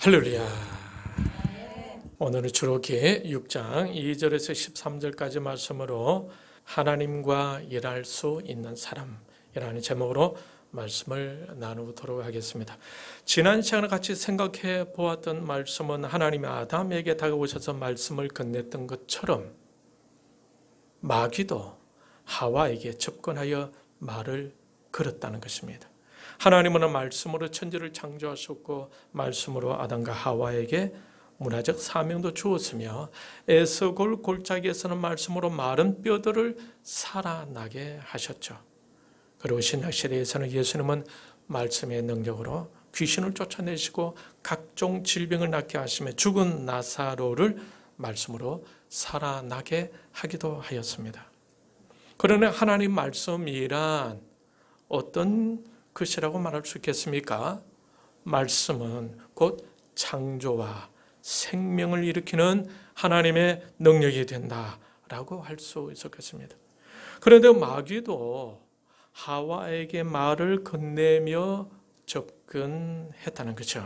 할렐루야. 오늘은 출애굽기 6장 2절에서 13절까지 말씀으로 하나님과 일할 수 있는 사람이라는 제목으로 말씀을 나누도록 하겠습니다. 지난 시간에 같이 생각해 보았던 말씀은 하나님이 아담에게 다가오셔서 말씀을 건넸던 것처럼 마귀도 하와에게 접근하여 말을 걸었다는 것입니다. 하나님은 말씀으로 천지를 창조하셨고 말씀으로 아담과 하와에게 문화적 사명도 주었으며 에스골 골짜기에서는 말씀으로 마른 뼈들을 살아나게 하셨죠. 그리고 신약 시대에서는 예수님은 말씀의 능력으로 귀신을 쫓아내시고 각종 질병을 낫게 하시며 죽은 나사로를 말씀으로 살아나게 하기도 하였습니다. 그러나 하나님 말씀이란 어떤 것이라고 말할 수 있겠습니까? 말씀은 곧 창조와 생명을 일으키는 하나님의 능력이 된다라고 할 수 있었겠습니다. 그런데 마귀도 하와에게 말을 건네며 접근했다는 거죠.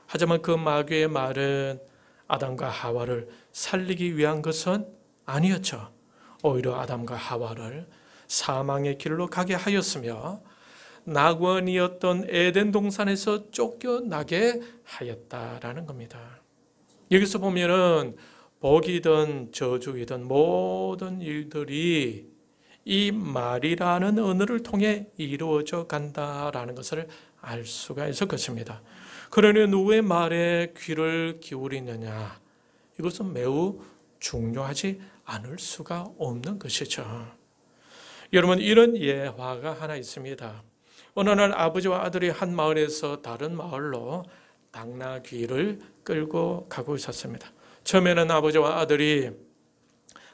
하지만 그 마귀의 말은 아담과 하와를 살리기 위한 것은 아니었죠. 오히려 아담과 하와를 사망의 길로 가게 하였으며 낙원이었던 에덴 동산에서 쫓겨나게 하였다라는 겁니다. 여기서 보면은 복이든 저주이든 모든 일들이 이 말이라는 언어를 통해 이루어져 간다라는 것을 알 수가 있을 것입니다. 그러니 누구의 말에 귀를 기울이느냐, 이것은 매우 중요하지 않을 수가 없는 것이죠. 여러분, 이런 예화가 하나 있습니다. 어느 날 아버지와 아들이 한 마을에서 다른 마을로 당나귀를 끌고 가고 있었습니다. 처음에는 아버지와 아들이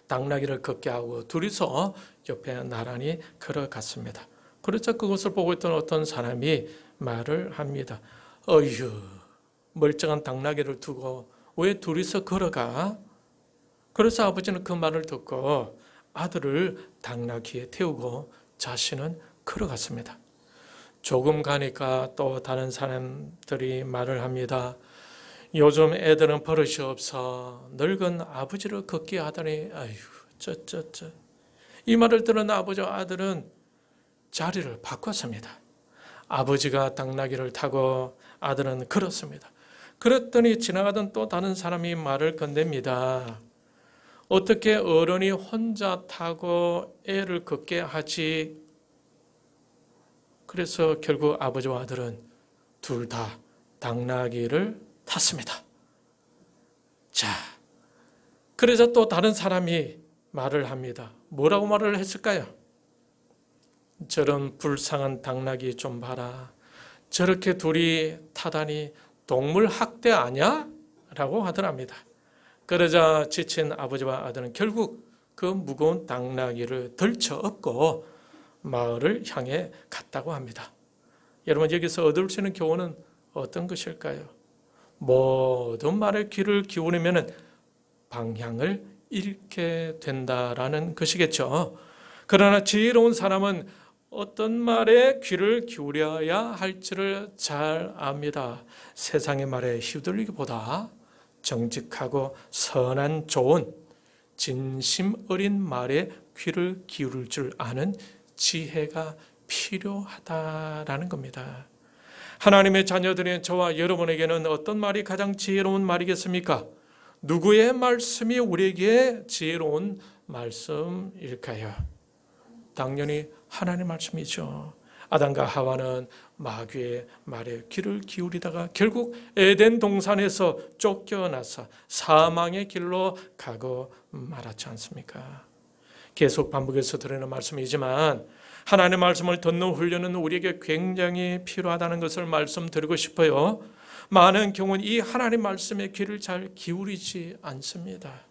당나귀를 걷게 하고 둘이서 옆에 나란히 걸어갔습니다. 그래서 그것을 보고 있던 어떤 사람이 말을 합니다. 어휴, 멀쩡한 당나귀를 두고 왜 둘이서 걸어가? 그래서 아버지는 그 말을 듣고 아들을 당나귀에 태우고 자신은 걸어갔습니다. 조금 가니까 또 다른 사람들이 말을 합니다. 요즘 애들은 버릇이 없어 늙은 아버지를 걷게 하다니 아휴 쩌쩌쩌. 이 말을 들은 아버지와 아들은 자리를 바꿨습니다. 아버지가 당나귀를 타고 아들은 걸었습니다. 그랬더니 지나가던 또 다른 사람이 말을 건넵니다. 어떻게 어른이 혼자 타고 애를 걷게 하지? 그래서 결국 아버지와 아들은 둘 다 당나귀를 탔습니다. 자, 그래서 또 다른 사람이 말을 합니다. 뭐라고 말을 했을까요? 저런 불쌍한 당나귀 좀 봐라. 저렇게 둘이 타다니 동물 학대 아니야? 라고 하더랍니다. 그러자 지친 아버지와 아들은 결국 그 무거운 당나귀를 덜쳐업고 마을을 향해 갔다고 합니다. 여러분, 여기서 얻을 수 있는 교훈은 어떤 것일까요? 모든 말에 귀를 기울이면 방향을 잃게 된다라는 것이겠죠. 그러나 지혜로운 사람은 어떤 말에 귀를 기울여야 할지를 잘 압니다. 세상의 말에 휘둘리기보다 정직하고 선한 좋은 진심 어린 말에 귀를 기울일 줄 아는 지혜가 필요하다라는 겁니다. 하나님의 자녀들인 저와 여러분에게는 어떤 말이 가장 지혜로운 말이겠습니까? 누구의 말씀이 우리에게 지혜로운 말씀일까요? 당연히 하나님의 말씀이죠. 아담과 하와는 마귀의 말에 귀를 기울이다가 결국 에덴 동산에서 쫓겨나서 사망의 길로 가고 말았지 않습니까? 계속 반복해서 드리는 말씀이지만 하나님의 말씀을 듣는 훈련은 우리에게 굉장히 필요하다는 것을 말씀드리고 싶어요. 많은 경우는 이 하나님 말씀에 귀를 잘 기울이지 않습니다.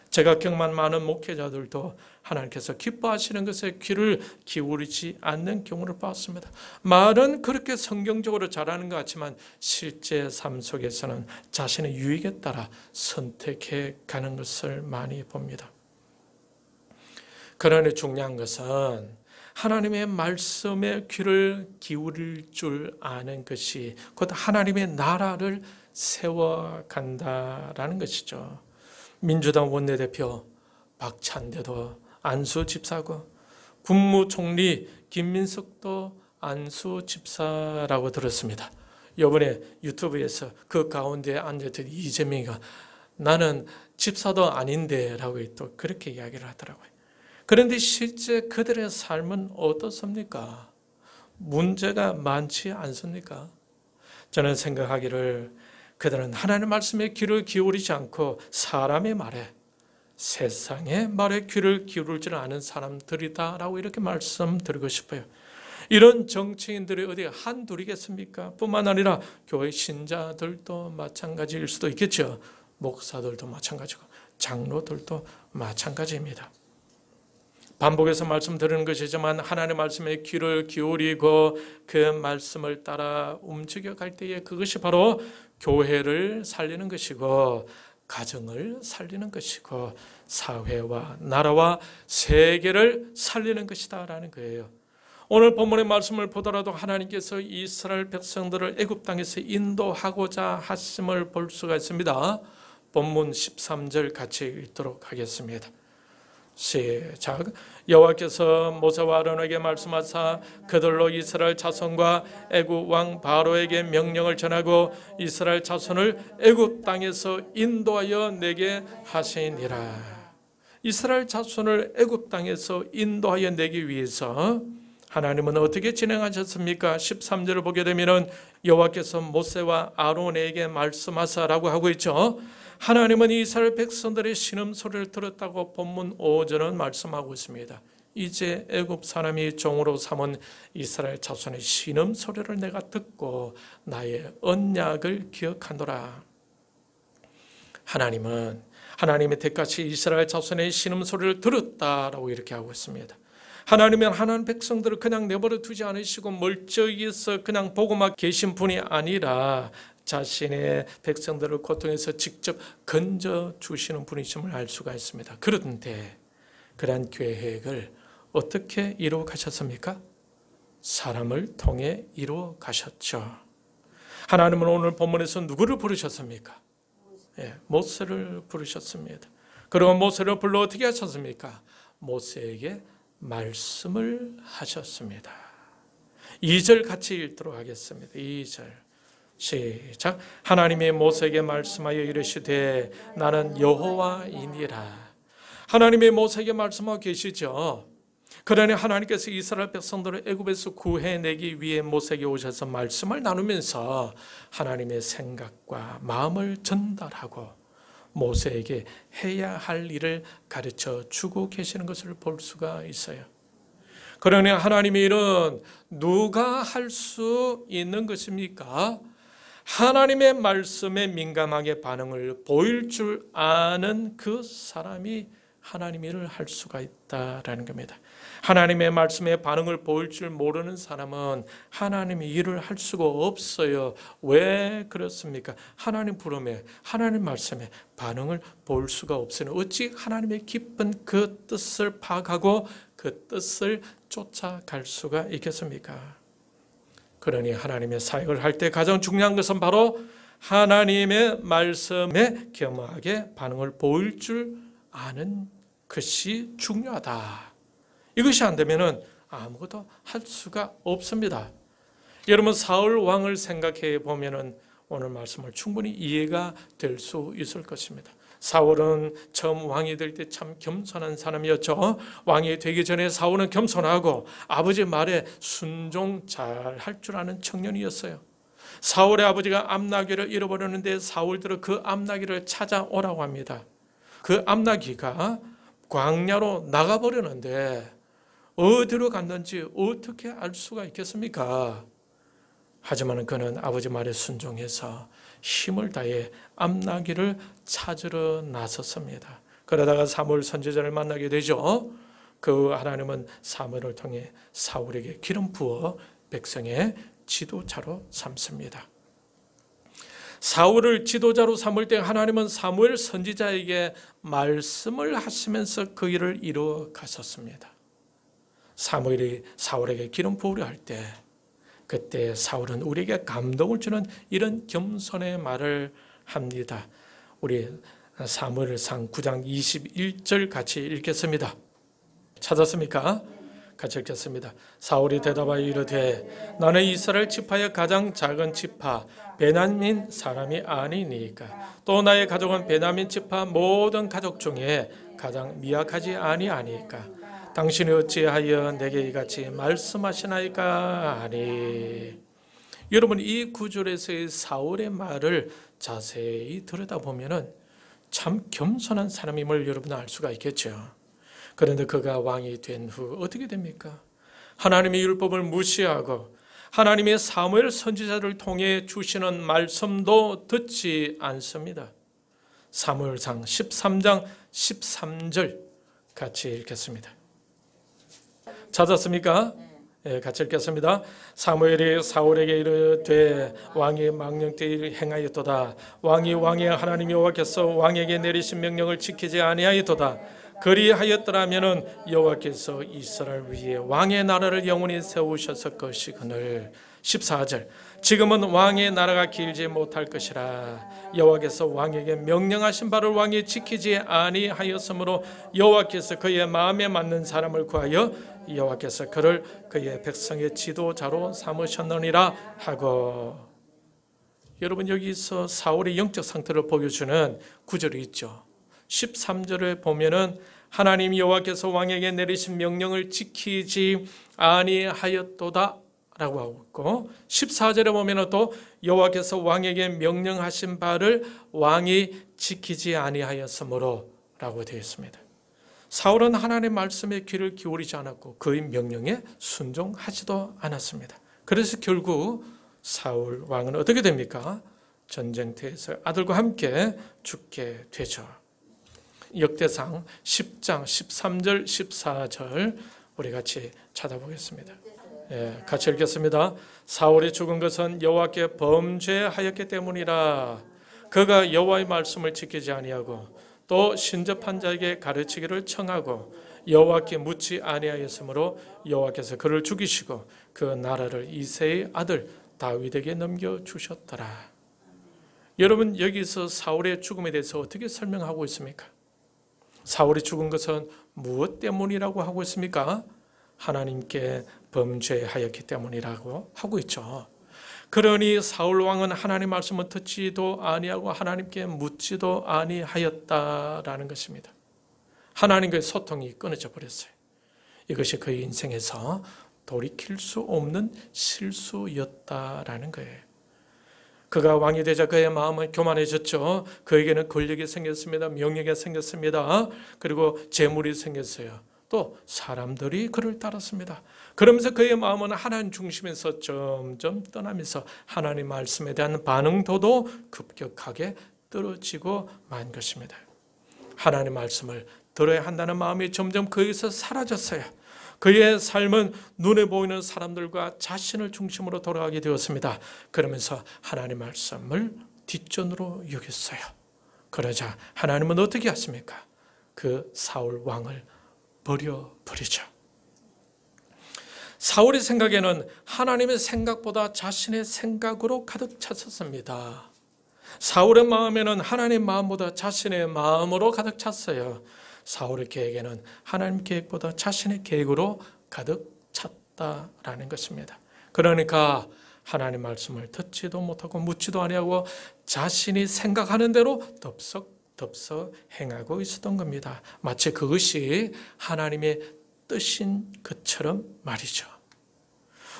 제가 경험한 많은 목회자들도 하나님께서 기뻐하시는 것에 귀를 기울이지 않는 경우를 봤습니다. 말은 그렇게 성경적으로 잘하는 것 같지만 실제 삶 속에서는 자신의 유익에 따라 선택해 가는 것을 많이 봅니다. 그러나 중요한 것은 하나님의 말씀에 귀를 기울일 줄 아는 것이 곧 하나님의 나라를 세워간다라는 것이죠. 민주당 원내대표 박찬대도 안수 집사고 국무총리 김민석도 안수 집사라고 들었습니다. 이번에 유튜브에서 그 가운데 앉았던 이재명이가 나는 집사도 아닌데 라고 또 그렇게 이야기를 하더라고요. 그런데 실제 그들의 삶은 어떻습니까? 문제가 많지 않습니까? 저는 생각하기를 그들은 하나님의 말씀에 귀를 기울이지 않고 사람의 말에, 세상의 말에 귀를 기울이지 않은 사람들이다라고 이렇게 말씀드리고 싶어요. 이런 정치인들이 어디 한둘이겠습니까? 뿐만 아니라 교회 신자들도 마찬가지일 수도 있겠죠. 목사들도 마찬가지고 장로들도 마찬가지입니다. 반복해서 말씀드리는 것이지만 하나님의 말씀에 귀를 기울이고 그 말씀을 따라 움직여갈 때에 그것이 바로 교회를 살리는 것이고 가정을 살리는 것이고 사회와 나라와 세계를 살리는 것이다라는 거예요. 오늘 본문의 말씀을 보더라도 하나님께서 이스라엘 백성들을 애굽 땅에서 인도하고자 하심을 볼 수가 있습니다. 본문 13절 같이 읽도록 하겠습니다. 시작. 여호와께서 모세와 아론에게 말씀하사 그들로 이스라엘 자손과 애굽 왕 바로에게 명령을 전하고 이스라엘 자손을 애굽 땅에서 인도하여 내게 하시니라. 이스라엘 자손을 애굽 땅에서 인도하여 내기 위해서 하나님은 어떻게 진행하셨습니까? 13절을 보게 되면 여호와께서 모세와 아론에게 말씀하사라고 하고 있죠. 하나님은 이스라엘 백성들의 신음소리를 들었다고 본문 5절은 말씀하고 있습니다. 이제 애굽 사람이 종으로 삼은 이스라엘 자손의 신음소리를 내가 듣고 나의 언약을 기억하노라. 하나님은 하나님의 택같이 이스라엘 자손의 신음소리를 들었다라고 이렇게 하고 있습니다. 하나님은 하나님 백성들을 그냥 내버려 두지 않으시고 멀쩡히서 그냥 보고만 계신 분이 아니라 자신의 백성들을 고통에서 직접 건져주시는 분이심을 알 수가 있습니다. 그런데 그러한 계획을 어떻게 이루어 가셨습니까? 사람을 통해 이루어 가셨죠. 하나님은 오늘 본문에서 누구를 부르셨습니까? 모세를 부르셨습니다. 그리고 모세를 불러 어떻게 하셨습니까? 모세에게 말씀을 하셨습니다. 2절 같이 읽도록 하겠습니다. 2절 시작. 하나님이 모세에게 말씀하여 이르시되 나는 여호와이니라. 하나님이 모세에게 말씀하고 계시죠. 그러니 하나님께서 이스라엘 백성들을 애굽에서 구해내기 위해 모세에게 오셔서 말씀을 나누면서 하나님의 생각과 마음을 전달하고 모세에게 해야 할 일을 가르쳐 주고 계시는 것을 볼 수가 있어요. 그러니 하나님의 일은 누가 할 수 있는 것입니까? 하나님의 말씀에 민감하게 반응을 보일 줄 아는 그 사람이 하나님의 일을 할 수가 있다라는 겁니다. 하나님의 말씀에 반응을 보일 줄 모르는 사람은 하나님의 일을 할 수가 없어요. 왜 그렇습니까? 하나님 부름에, 하나님 말씀에 반응을 볼 수가 없으니 어찌 하나님의 깊은 그 뜻을 파악하고 그 뜻을 쫓아갈 수가 있겠습니까? 그러니 하나님의 사역을 할 때 가장 중요한 것은 바로 하나님의 말씀에 겸하게 반응을 보일 줄 아는 것이 중요하다. 이것이 안 되면 아무것도 할 수가 없습니다. 여러분 사울 왕을 생각해 보면 오늘 말씀을 충분히 이해가 될 수 있을 것입니다. 사울은 처음 왕이 될 때 참 겸손한 사람이었죠. 왕이 되기 전에 사울은 겸손하고 아버지 말에 순종 잘 할 줄 아는 청년이었어요. 사울의 아버지가 암나귀를 잃어버렸는데 사울들은 그 암나귀를 찾아오라고 합니다. 그 암나귀가 광야로 나가버렸는데 어디로 갔는지 어떻게 알 수가 있겠습니까? 하지만 그는 아버지 말에 순종해서 힘을 다해 암나귀를 찾으러 나섰습니다. 그러다가 사무엘 선지자를 만나게 되죠. 그 하나님은 사무엘을 통해 사울에게 기름 부어 백성의 지도자로 삼습니다. 사울을 지도자로 삼을 때 하나님은 사무엘 선지자에게 말씀을 하시면서 그 일을 이루어 가셨습니다. 사무엘이 사울에게 기름 부으려 할 때 그때 사울은 우리에게 감동을 주는 이런 겸손의 말을 합니다. 우리 사무엘상 9장 21절 같이 읽겠습니다. 찾았습니까? 같이 읽겠습니다. 사울이 대답하여 이르되 나는 이스라엘 지파의 가장 작은 지파 베냐민 사람이 아니니까 또 나의 가족은 베냐민 지파 모든 가족 중에 가장 미약하지 아니하니까 당신이 어찌하여 내게 이같이 말씀하시나이까 하니. 여러분, 이 구절에서의 사울의 말을 자세히 들여다보면 참 겸손한 사람임을 여러분은 알 수가 있겠죠. 그런데 그가 왕이 된 후 어떻게 됩니까? 하나님의 율법을 무시하고 하나님의 사무엘 선지자를 통해 주시는 말씀도 듣지 않습니다. 사무엘상 13장 13절 같이 읽겠습니다. 찾았습니까? 예, 같이 읽겠습니다. 사무엘이 사울에게 이르되 왕이 망령되이 행하였도다. 왕이 왕의 하나님 여호와께서 왕에게 내리신 명령을 지키지 아니하였도다. 그리하였더라면은 여호와께서 이스라엘 위에 왕의 나라를 영원히 세우셨을 것이거늘. 14절 지금은 왕의 나라가 길지 못할 것이라. 여호와께서 왕에게 명령하신 바를 왕이 지키지 아니하였으므로 여호와께서 그의 마음에 맞는 사람을 구하여 여호와께서 그를 그의 백성의 지도자로 삼으셨느니라 하고. 여러분, 여기서 사울의 영적 상태를 보여주는 구절이 있죠. 13절에 보면은 하나님 여호와께서 왕에게 내리신 명령을 지키지 아니하였도다 라고 하고 있고, 14절에 보면은 또 여호와께서 왕에게 명령하신 바를 왕이 지키지 아니하였으므로 라고 되어 있습니다. 사울은 하나님의 말씀에 귀를 기울이지 않았고 그의 명령에 순종하지도 않았습니다. 그래서 결국 사울 왕은 어떻게 됩니까? 전쟁터에서 아들과 함께 죽게 되죠. 역대상 10장 13절 14절 우리 같이 찾아보겠습니다. 예, 같이 읽겠습니다. 사울이 죽은 것은 여호와께 범죄하였기 때문이라. 그가 여호와의 말씀을 지키지 아니하고 또 신접한 자에게 가르치기를 청하고 여호와께 묻지 아니하였으므로 여호와께서 그를 죽이시고 그 나라를 이새의 아들 다윗에게 넘겨주셨더라. 여러분, 여기서 사울의 죽음에 대해서 어떻게 설명하고 있습니까? 사울이 죽은 것은 무엇 때문이라고 하고 있습니까? 하나님께 범죄하였기 때문이라고 하고 있죠. 그러니 사울 왕은 하나님 말씀을 듣지도 아니하고 하나님께 묻지도 아니하였다라는 것입니다. 하나님과의 소통이 끊어져 버렸어요. 이것이 그의 인생에서 돌이킬 수 없는 실수였다라는 거예요. 그가 왕이 되자 그의 마음은 교만해졌죠. 그에게는 권력이 생겼습니다. 명예가 생겼습니다. 그리고 재물이 생겼어요. 또 사람들이 그를 따랐습니다. 그러면서 그의 마음은 하나님 중심에서 점점 떠나면서 하나님 말씀에 대한 반응도도 급격하게 떨어지고 만 것입니다. 하나님 말씀을 들어야 한다는 마음이 점점 그에서 사라졌어요. 그의 삶은 눈에 보이는 사람들과 자신을 중심으로 돌아가게 되었습니다. 그러면서 하나님 말씀을 뒷전으로 여겼어요. 그러자 하나님은 어떻게 하십니까? 그 사울 왕을 버려버리죠. 사울의 생각에는 하나님의 생각보다 자신의 생각으로 가득 찼었습니다. 사울의 마음에는 하나님의 마음보다 자신의 마음으로 가득 찼어요. 사울의 계획에는 하나님 계획보다 자신의 계획으로 가득 찼다라는 것입니다. 그러니까 하나님 말씀을 듣지도 못하고 묻지도 아니하고 자신이 생각하는 대로 덥석 행하고 있었던 겁니다. 마치 그것이 하나님의 뜻인 것처럼 말이죠.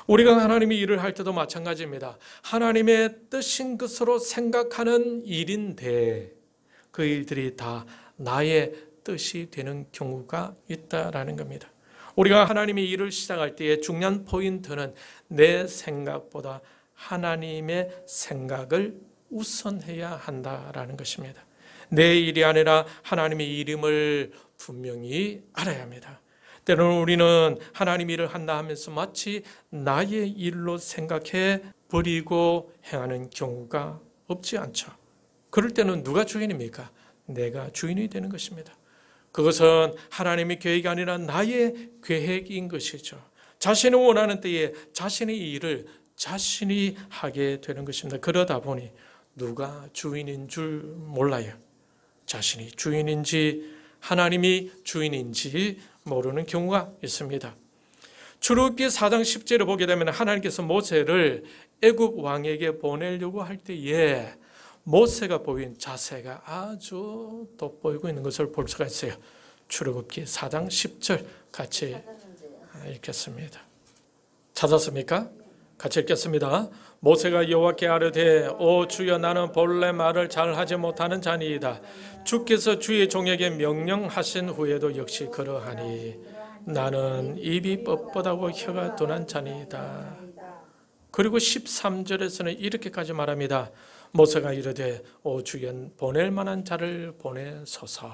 우리가 하나님의 일을 할 때도 마찬가지입니다. 하나님의 뜻인 것으로 생각하는 일인데 그 일들이 다 나의 뜻이 되는 경우가 있다라는 겁니다. 우리가 하나님의 일을 시작할 때의 중요한 포인트는 내 생각보다 하나님의 생각을 우선해야 한다라는 것입니다. 내 일이 아니라 하나님의 일임을 분명히 알아야 합니다. 때로는 우리는 하나님 일을 한다 하면서 마치 나의 일로 생각해 버리고 행하는 경우가 없지 않죠. 그럴 때는 누가 주인입니까? 내가 주인이 되는 것입니다. 그것은 하나님의 계획이 아니라 나의 계획인 것이죠. 자신이 원하는 때에 자신의 일을 자신이 하게 되는 것입니다. 그러다 보니 누가 주인인 줄 몰라요. 자신이 주인인지 하나님이 주인인지 모르는 경우가 있습니다. 출애굽기 4장 10절을 보게 되면 하나님께서 모세를 애굽 왕에게 보내려고 할 때에 모세가 보인 자세가 아주 돋보이고 있는 것을 볼 수가 있어요. 출애굽기 4장 10절 같이 읽겠습니다. 찾았습니까? 같이 읽겠습니다. 모세가 여호와께 아뢰되 오 주여 나는 본래 말을 잘하지 못하는 자니이다. 주께서 주의 종에게 명령하신 후에도 역시 그러하니 나는 입이 뻣뻣하고 혀가 둔한 자니이다. 그리고 13절에서는 이렇게까지 말합니다. 모세가 이르되 오 주여 보낼 만한 자를 보내소서.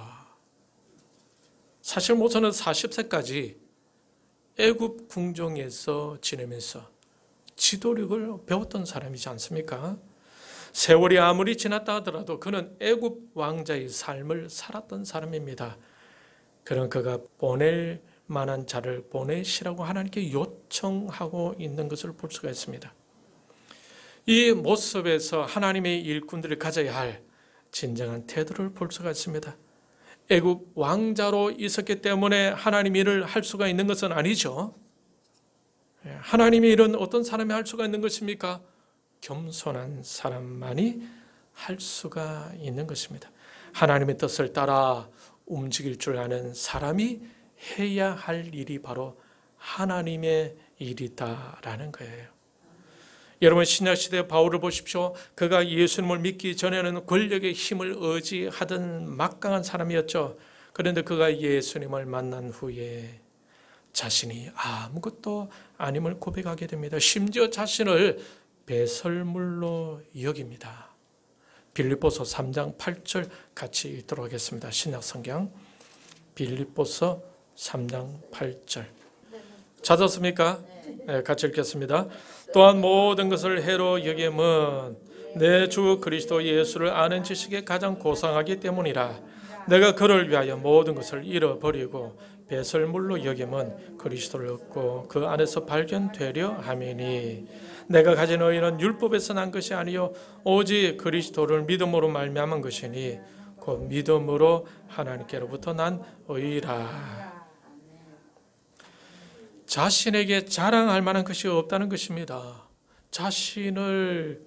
사실 모세는 40세까지 애굽 궁정에서 지내면서 지도력을 배웠던 사람이지 않습니까? 세월이 아무리 지났다 하더라도 그는 애굽 왕자의 삶을 살았던 사람입니다. 그런 그가 보낼 만한 자를 보내시라고 하나님께 요청하고 있는 것을 볼 수가 있습니다. 이 모습에서 하나님의 일꾼들이 가져야 할 진정한 태도를 볼 수가 있습니다. 애굽 왕자로 있었기 때문에 하나님 일을 할 수가 있는 것은 아니죠. 하나님의 일은 어떤 사람이 할 수가 있는 것입니까? 겸손한 사람만이 할 수가 있는 것입니다. 하나님의 뜻을 따라 움직일 줄 아는 사람이 해야 할 일이 바로 하나님의 일이다라는 거예요. 여러분 신약시대 바울을 보십시오. 그가 예수님을 믿기 전에는 권력의 힘을 의지하던 막강한 사람이었죠. 그런데 그가 예수님을 만난 후에 자신이 아무것도 아님을 고백하게 됩니다. 심지어 자신을 배설물로 여깁니다. 빌립보서 3장 8절 같이 읽도록 하겠습니다. 신약성경 빌립보서 3장 8절 찾았습니까? 네, 같이 읽겠습니다. 또한 모든 것을 해로 여김은 내 주 그리스도 예수를 아는 지식에 가장 고상하기 때문이라. 내가 그를 위하여 모든 것을 잃어버리고 배설물로 여김은 그리스도를 얻고 그 안에서 발견되려 함이니 내가 가진 의는 율법에서 난 것이 아니요 오직 그리스도를 믿음으로 말미암은 것이니 곧 믿음으로 하나님께로부터 난 의라. 자신에게 자랑할 만한 것이 없다는 것입니다. 자신을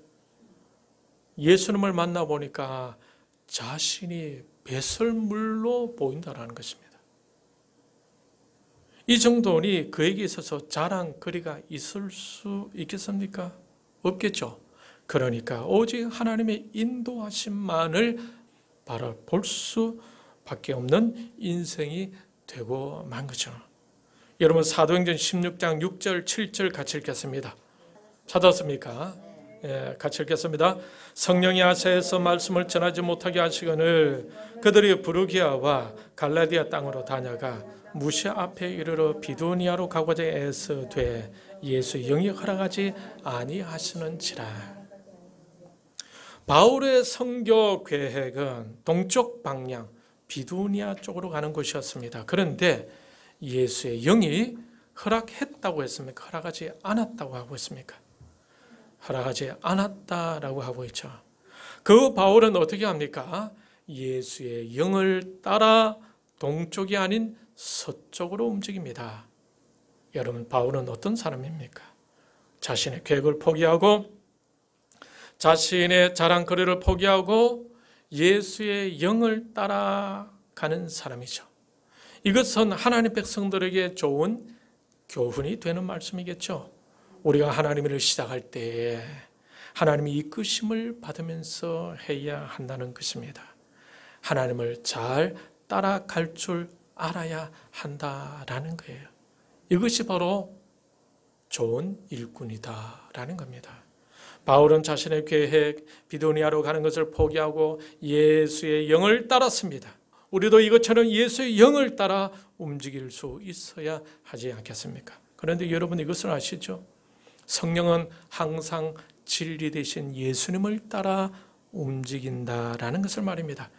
예수님을 만나보니까 자신이 배설물로 보인다는 것입니다. 이 정도니 그에게 있어서 자랑거리가 있을 수 있겠습니까? 없겠죠. 그러니까 오직 하나님의 인도하심만을 바라볼 수밖에 없는 인생이 되고 만 거죠. 여러분 사도행전 16장 6절 7절 같이 읽겠습니다. 찾았습니까? 예, 같이 읽겠습니다. 성령이 아시아에서 말씀을 전하지 못하게 하시거늘 그들이 부르기아와 갈라디아 땅으로 다녀가 무시아 앞에 이르러 비두니아로 가고자 애쓰되 예수 영이 허락하지 아니하시는지라. 바울의 선교 계획은 동쪽 방향 비두니아 쪽으로 가는 곳이었습니다. 그런데 예수의 영이 허락했다고 했습니까? 허락하지 않았다고 하고 있습니까? 허락하지 않았다라고 하고 있죠. 그 바울은 어떻게 합니까? 예수의 영을 따라 동쪽이 아닌 서쪽으로 움직입니다. 여러분 바울은 어떤 사람입니까? 자신의 계획을 포기하고 자신의 자랑거리를 포기하고 예수의 영을 따라가는 사람이죠. 이것은 하나님 백성들에게 좋은 교훈이 되는 말씀이겠죠. 우리가 하나님의 일을 시작할 때에 하나님의 이끄심을 받으면서 해야 한다는 것입니다. 하나님을 잘 따라갈 줄 알아야 한다라는 거예요. 이것이 바로 좋은 일꾼이다라는 겁니다. 바울은 자신의 계획 비두니아로 가는 것을 포기하고 예수의 영을 따랐습니다. 우리도 이것처럼 예수의 영을 따라 움직일 수 있어야 하지 않겠습니까? 그런데 여러분 이것을 아시죠? 성령은 항상 진리 되신 예수님을 따라 움직인다라는 것을 말입니다.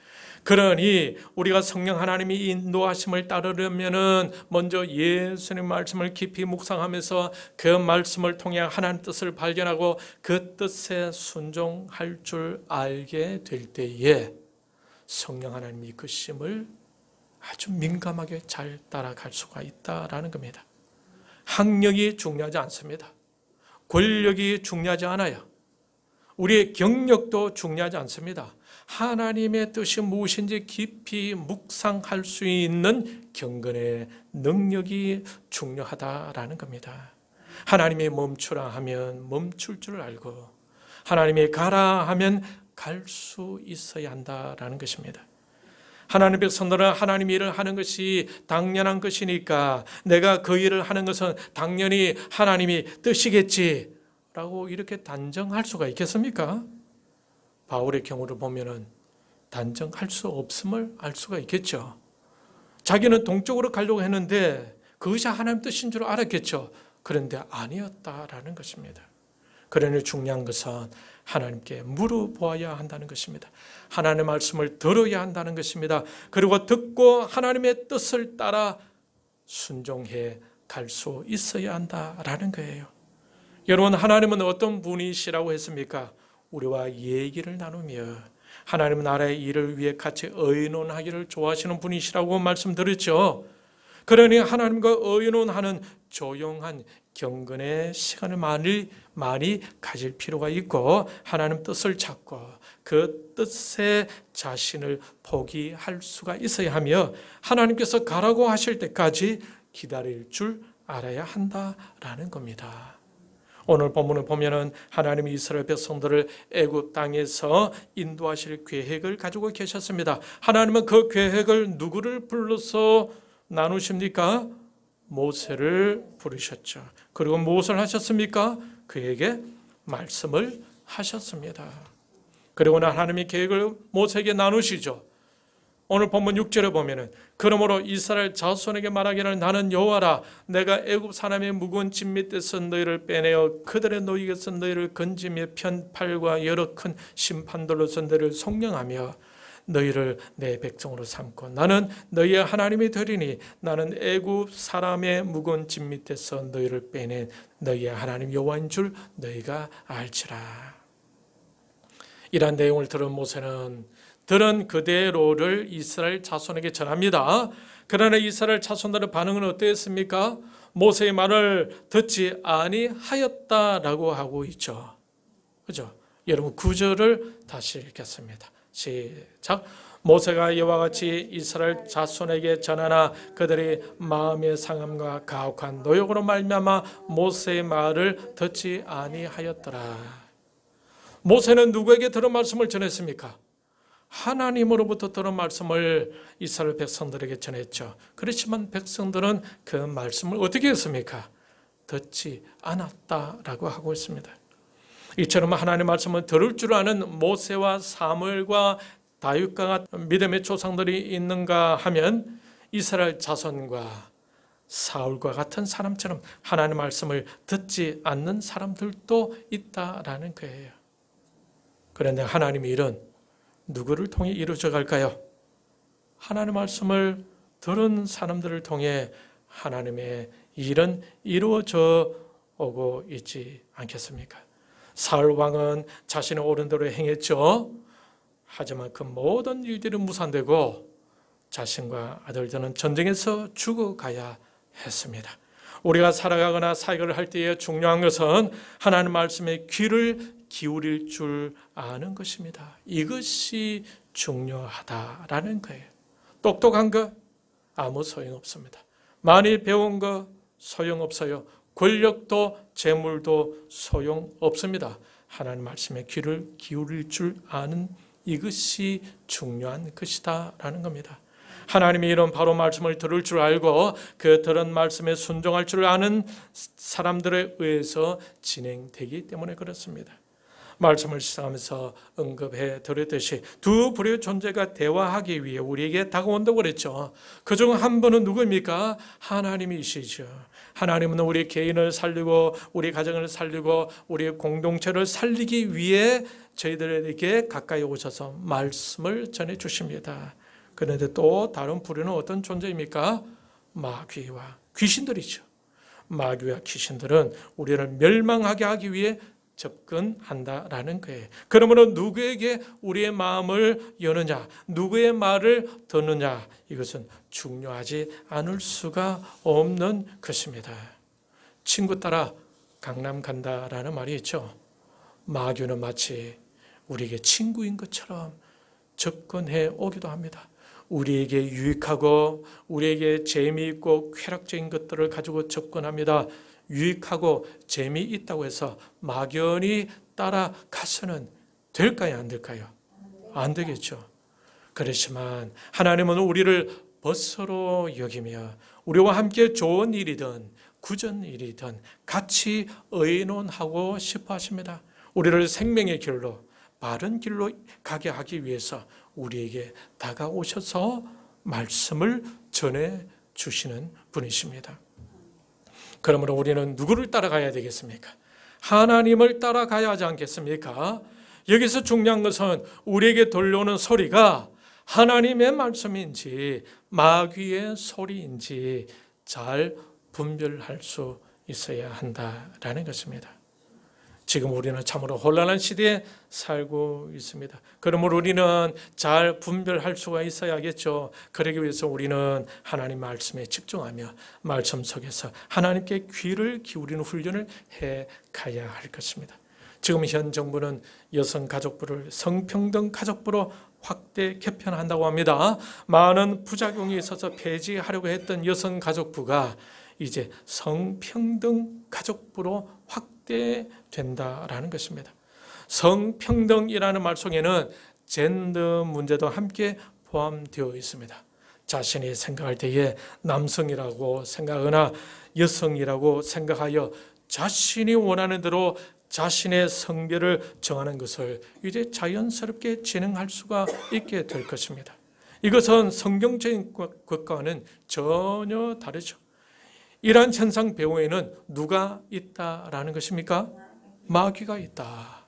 그러니 우리가 성령 하나님이 인도하심을 따르려면은 먼저 예수님 말씀을 깊이 묵상하면서 그 말씀을 통해 하나님 뜻을 발견하고 그 뜻에 순종할 줄 알게 될 때에 성령 하나님이 이끄심을 아주 민감하게 잘 따라갈 수가 있다라는 겁니다. 학력이 중요하지 않습니다. 권력이 중요하지 않아요. 우리의 경력도 중요하지 않습니다. 하나님의 뜻이 무엇인지 깊이 묵상할 수 있는 경건의 능력이 중요하다라는 겁니다. 하나님이 멈추라 하면 멈출 줄 알고 하나님이 가라 하면 갈 수 있어야 한다라는 것입니다. 하나님의 백성들은 하나님 일을 하는 것이 당연한 것이니까 내가 그 일을 하는 것은 당연히 하나님이 뜻이겠지 라고 이렇게 단정할 수가 있겠습니까? 바울의 경우를 보면은 단정할 수 없음을 알 수가 있겠죠. 자기는 동쪽으로 가려고 했는데 그것이 하나님 뜻인 줄 알았겠죠. 그런데 아니었다라는 것입니다. 그러니 중요한 것은 하나님께 물어보아야 한다는 것입니다. 하나님의 말씀을 들어야 한다는 것입니다. 그리고 듣고 하나님의 뜻을 따라 순종해 갈 수 있어야 한다라는 거예요. 여러분, 하나님은 어떤 분이시라고 했습니까? 우리와 얘기를 나누며 하나님 나라의 일을 위해 같이 의논하기를 좋아하시는 분이시라고 말씀드렸죠. 그러니 하나님과 의논하는 조용한 경건의 시간을 많이 가질 필요가 있고 하나님 뜻을 찾고 그 뜻에 자신을 포기할 수가 있어야 하며 하나님께서 가라고 하실 때까지 기다릴 줄 알아야 한다라는 겁니다. 오늘 본문을 보면은 하나님이 이스라엘 백성들을 애굽 땅에서 인도하실 계획을 가지고 계셨습니다. 하나님은 그 계획을 누구를 불러서 나누십니까? 모세를 부르셨죠. 그리고 무엇을 하셨습니까? 그에게 말씀을 하셨습니다. 그리고 하나님이 계획을 모세에게 나누시죠. 오늘 본문 6절에 보면은 그러므로 이스라엘 자손에게 말하기를 나는 여호와라 내가 애굽 사람의 무거운 짐 밑에서 너희를 빼내어 그들의 노이에서 너희를 건지며 편팔과 여러 큰 심판들로서 너희를 속량하며 너희를 내 백성으로 삼고 나는 너희의 하나님이 되리니 나는 애굽 사람의 무거운 짐 밑에서 너희를 빼낸 너희의 하나님 여호와인 줄 너희가 알지라. 이러한 내용을 들은 모세는 들은 그대로를 이스라엘 자손에게 전합니다. 그러나 이스라엘 자손들의 반응은 어땠습니까? 모세의 말을 듣지 아니하였다라고 하고 있죠. 그죠? 여러분 9절을 다시 읽겠습니다. 시작. 모세가 이와 같이 이스라엘 자손에게 전하나 그들이 마음의 상함과 가혹한 노역으로 말미암아 모세의 말을 듣지 아니하였더라. 모세는 누구에게 들은 말씀을 전했습니까? 하나님으로부터 들은 말씀을 이스라엘 백성들에게 전했죠. 그렇지만 백성들은 그 말씀을 어떻게 했습니까? 듣지 않았다라고 하고 있습니다. 이처럼 하나님의 말씀을 들을 줄 아는 모세와 사무엘과 다윗과 같은 믿음의 조상들이 있는가 하면 이스라엘 자손과 사울과 같은 사람처럼 하나님의 말씀을 듣지 않는 사람들도 있다라는 거예요. 그런데 하나님의 일은 누구를 통해 이루어져 갈까요? 하나님의 말씀을 들은 사람들을 통해 하나님의 일은 이루어져 오고 있지 않겠습니까? 사울 왕은 자신의 옳은 대로 행했죠. 하지만 그 모든 일들이 무산되고 자신과 아들들은 전쟁에서 죽어가야 했습니다. 우리가 살아가거나 사역을 할 때에 중요한 것은 하나님 말씀에 귀를 기울일 줄 아는 것입니다. 이것이 중요하다라는 거예요. 똑똑한 거 아무 소용없습니다. 많이 배운 거 소용없어요. 권력도 재물도 소용없습니다. 하나님 말씀에 귀를 기울일 줄 아는 이것이 중요한 것이다라는 겁니다. 하나님의 이런 바로 말씀을 들을 줄 알고 그 들은 말씀에 순종할 줄 아는 사람들에 의해서 진행되기 때문에 그렇습니다. 말씀을 시작하면서 언급해 드렸듯이 두 불의 존재가 대화하기 위해 우리에게 다가온다고 그랬죠. 그중 한 분은 누구입니까? 하나님이시죠. 하나님은 우리 개인을 살리고 우리 가정을 살리고 우리 공동체를 살리기 위해 저희들에게 가까이 오셔서 말씀을 전해 주십니다. 그런데 또 다른 부류는 어떤 존재입니까? 마귀와 귀신들이죠. 마귀와 귀신들은 우리를 멸망하게 하기 위해 접근한다라는 거예요. 그러므로 누구에게 우리의 마음을 여느냐, 누구의 말을 듣느냐, 이것은 중요하지 않을 수가 없는 것입니다. 친구 따라 강남 간다라는 말이 있죠. 마귀는 마치 우리에게 친구인 것처럼 접근해 오기도 합니다. 우리에게 유익하고 우리에게 재미있고 쾌락적인 것들을 가지고 접근합니다. 유익하고 재미있다고 해서 막연히 따라가서는 될까요? 안 될까요? 안 되겠죠. 그렇지만 하나님은 우리를 벗으로 여기며 우리와 함께 좋은 일이든 굳은 일이든 같이 의논하고 싶어 하십니다. 우리를 생명의 길로 바른 길로 가게 하기 위해서 우리에게 다가오셔서 말씀을 전해 주시는 분이십니다. 그러므로 우리는 누구를 따라가야 되겠습니까? 하나님을 따라가야 하지 않겠습니까? 여기서 중요한 것은 우리에게 들려오는 소리가 하나님의 말씀인지 마귀의 소리인지 잘 분별할 수 있어야 한다라는 것입니다. 지금 우리는 참으로 혼란한 시대에 살고 있습니다. 그러므로 우리는 잘 분별할 수가 있어야겠죠. 그러기 위해서 우리는 하나님 말씀에 집중하며 말씀 속에서 하나님께 귀를 기울이는 훈련을 해 가야 할 것입니다. 지금 현 정부는 여성가족부를 성평등 가족부로 확대 개편한다고 합니다. 많은 부작용이 있어서 폐지하려고 했던 여성가족부가 이제 성평등 가족부로 확대된다라는 것입니다. 성평등이라는 말 속에는 젠더 문제도 함께 포함되어 있습니다. 자신이 생각할 때에 남성이라고 생각하거나 여성이라고 생각하여 자신이 원하는 대로 자신의 성별을 정하는 것을 이제 자연스럽게 진행할 수가 있게 될 것입니다. 이것은 성경적인 것과는 전혀 다르죠. 이러한 현상 배후에는 누가 있다라는 것입니까? 마귀가 있다.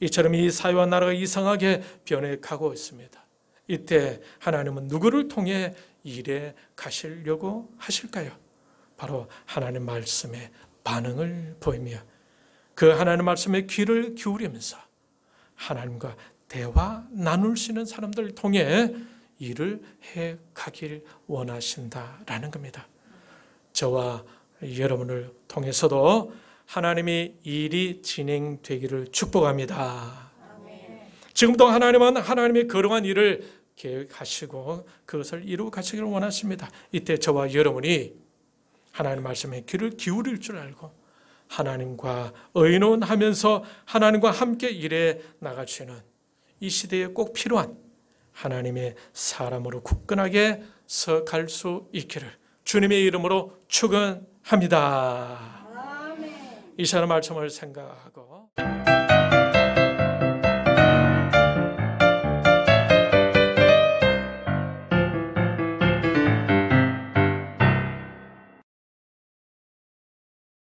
이처럼 이 사회와 나라가 이상하게 변해가고 있습니다. 이때 하나님은 누구를 통해 일해 가시려고 하실까요? 바로 하나님 말씀에 반응을 보이며 그 하나님 말씀에 귀를 기울이면서 하나님과 대화 나눌 수 있는 사람들을 통해 일을 해 가길 원하신다라는 겁니다. 저와 여러분을 통해서도 하나님이 일이 진행되기를 축복합니다. 지금도 하나님은 하나님의 거룩한 일을 계획하시고 그것을 이루어 가시기를 원하십니다. 이때 저와 여러분이 하나님 말씀에 귀를 기울일 줄 알고 하나님과 의논하면서 하나님과 함께 일해 나갈 수 있는 이 시대에 꼭 필요한 하나님의 사람으로 굳건하게 서갈 수 있기를 주님의 이름으로 축원합니다. 이 시간 말씀을 생각하고